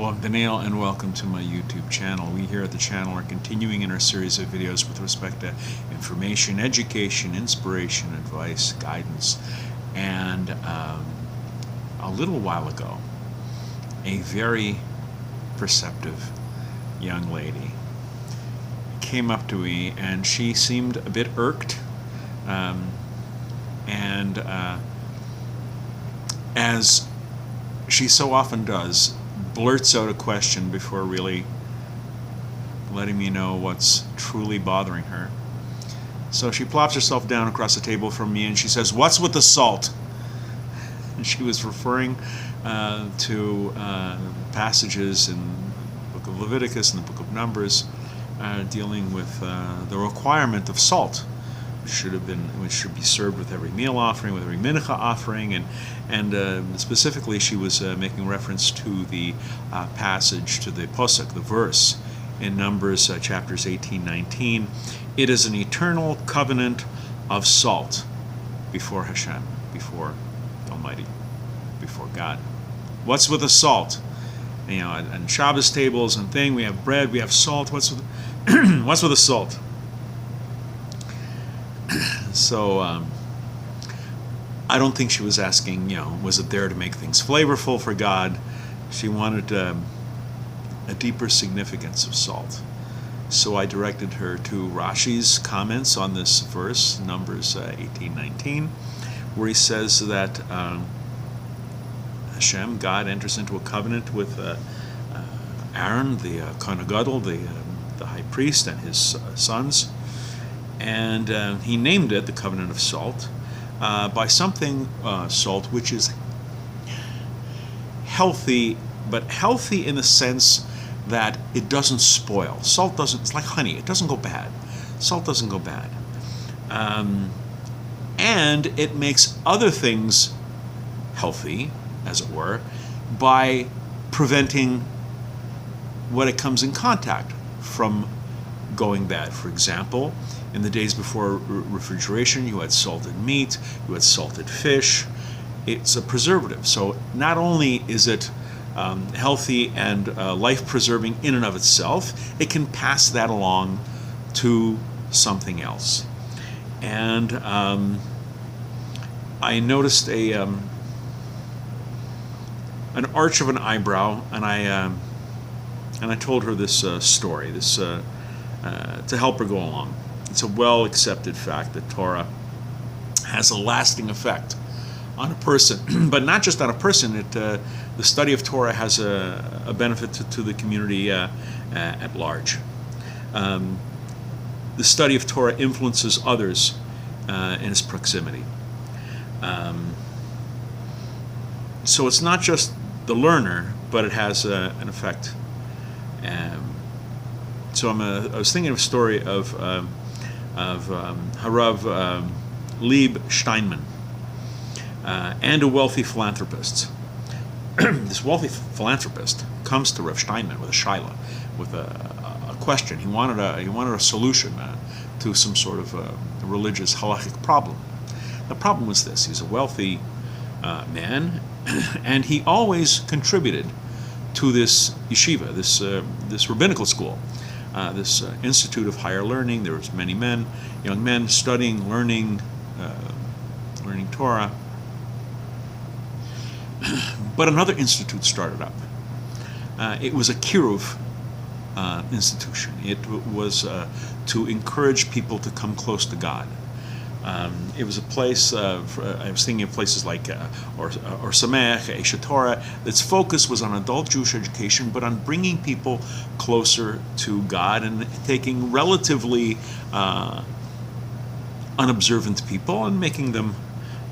Hello, I'm Daniel, and welcome to my YouTube channel. We here at the channel are continuing in our series of videos with respect to information, education, inspiration, advice, guidance. And a little while ago, a very perceptive young lady came up to me, and she seemed a bit irked, as she so often does, blurts out a question before really letting me know what's truly bothering her. So she plops herself down across the table from me and she says, "What's with the salt?" And she was referring to passages in the book of Leviticus and the book of Numbers dealing with the requirement of salt, which should be served with every meal offering, with every mincha offering, and specifically she was making reference to the passage, to the posuk, the verse in Numbers chapters 18-19. It is an eternal covenant of salt before Hashem, before the Almighty, before God. What's with the salt? You know, and Shabbos tables and thing, we have bread, we have salt. What's with what's with the salt? So I don't think she was asking, was it there to make things flavorful for God? She wanted a deeper significance of salt. So I directed her to Rashi's comments on this verse, Numbers 18-19, where he says that Hashem, God, enters into a covenant with Aaron, the Kohen Gadol, the high priest, and his sons. And he named it the covenant of salt by something, salt, which is healthy, but healthy in the sense that it doesn't spoil. Salt doesn't, it's like honey, it doesn't go bad. Salt doesn't go bad. And it makes other things healthy, as it were, by preventing what it comes in contact from going bad. For example, in the days before refrigeration, you had salted meat, you had salted fish. It's a preservative. So not only is it healthy and life-preserving in and of itself, it can pass that along to something else. And I noticed an arch of an eyebrow, and I told her this story, to help her go along. It's a well-accepted fact that Torah has a lasting effect on a person, but not just on a person. The study of Torah has a benefit to the community at large. The study of Torah influences others in its proximity. So it's not just the learner, but it has an effect. So I was thinking of a story of Rav Lieb Shteinman and a wealthy philanthropist. This wealthy philanthropist comes to Rav Shteinman with a shaila, with a question. He wanted a solution to some sort of religious halachic problem. The problem was this: he's a wealthy man, and he always contributed to this yeshiva, this rabbinical school. This Institute of Higher Learning. There was many young men studying, learning Torah. But another institute started up. It was a Kiruv institution. It was to encourage people to come close to God. It was a place, I was thinking of places like or Samech, Eshet Torah. Its focus was on adult Jewish education, but on bringing people closer to God and taking relatively unobservant people and making them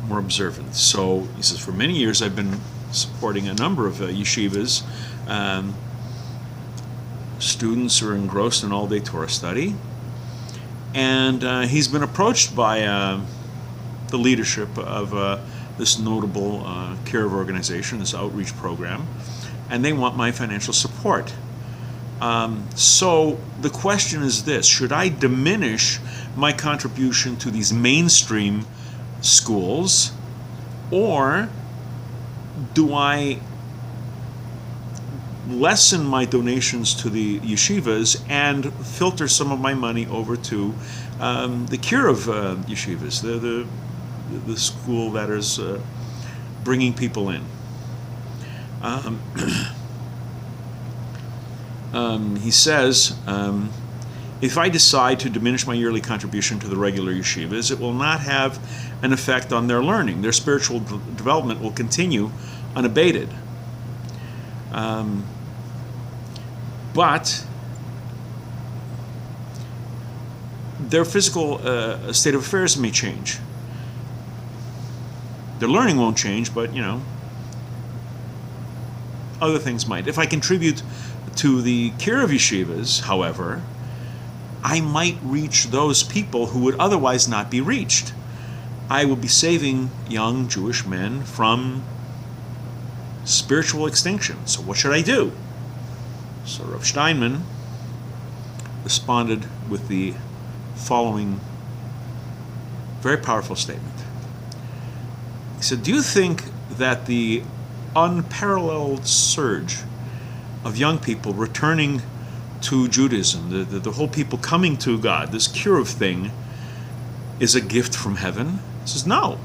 more observant. So he says, for many years I've been supporting a number of yeshivas. Students are engrossed in all-day Torah study. And he's been approached by the leadership of this notable Kiruv organization, this outreach program, and they want my financial support. So the question is this: should I diminish my contribution to these mainstream schools, or do I lessen my donations to the yeshivas and filter some of my money over to the Kiruv yeshivas, the school that is bringing people in. He says, if I decide to diminish my yearly contribution to the regular yeshivas, it will not have an effect on their learning. Their spiritual development will continue unabated. But their physical state of affairs may change. Their learning won't change, but, other things might. If I contribute to the Kiruv yeshivas, however, I might reach those people who would otherwise not be reached. I will be saving young Jewish men from spiritual extinction. So what should I do? So Rav Shteinman responded with the following very powerful statement. He said, do you think that the unparalleled surge of young people returning to Judaism, the whole people coming to God, this Kiruv thing, is a gift from heaven? He says, no.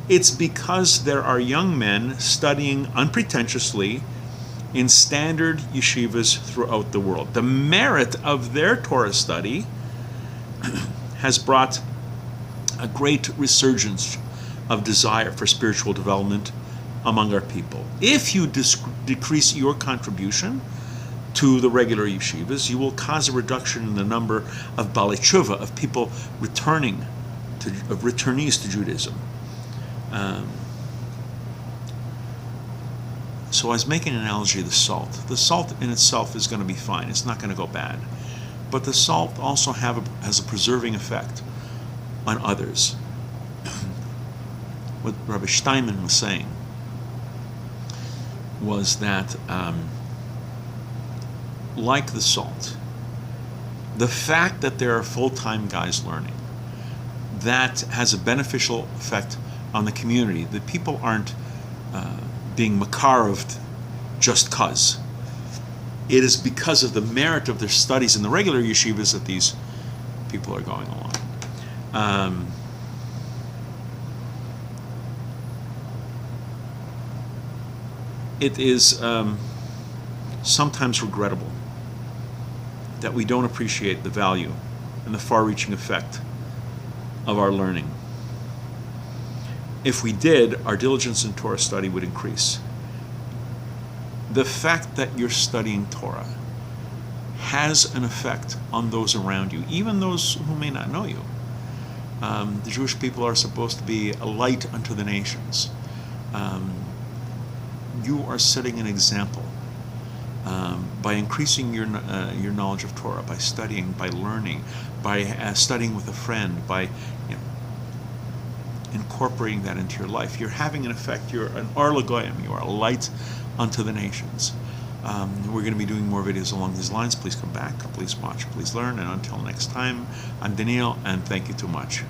It's because there are young men studying unpretentiously in standard yeshivas throughout the world. The merit of their Torah study has brought a great resurgence of desire for spiritual development among our people. If you decrease your contribution to the regular yeshivas, you will cause a reduction in the number of Baalei Tshuva, of people returning, of returnees to Judaism. So I was making an analogy of the salt. The salt in itself is going to be fine. It's not going to go bad. But the salt also has a preserving effect on others. What Rabbi Shteinman was saying was that, like the salt, the fact that there are full-time guys learning, that has a beneficial effect on the community. The people aren't being makaroved just cause. It is because of the merit of their studies in the regular yeshivas that these people are going along. It is sometimes regrettable that we don't appreciate the value and the far-reaching effect of our learning. If we did, our diligence in Torah study would increase. The fact that you're studying Torah has an effect on those around you, even those who may not know you. The Jewish people are supposed to be a light unto the nations. You are setting an example by increasing your knowledge of Torah, by studying, by learning, by studying with a friend, by incorporating that into your life. You're having an effect. You're an or l'goyim. You are a light unto the nations. We're going to be doing more videos along these lines. Please come back. Please watch. Please learn. And until next time, I'm Daniel, and thank you too much.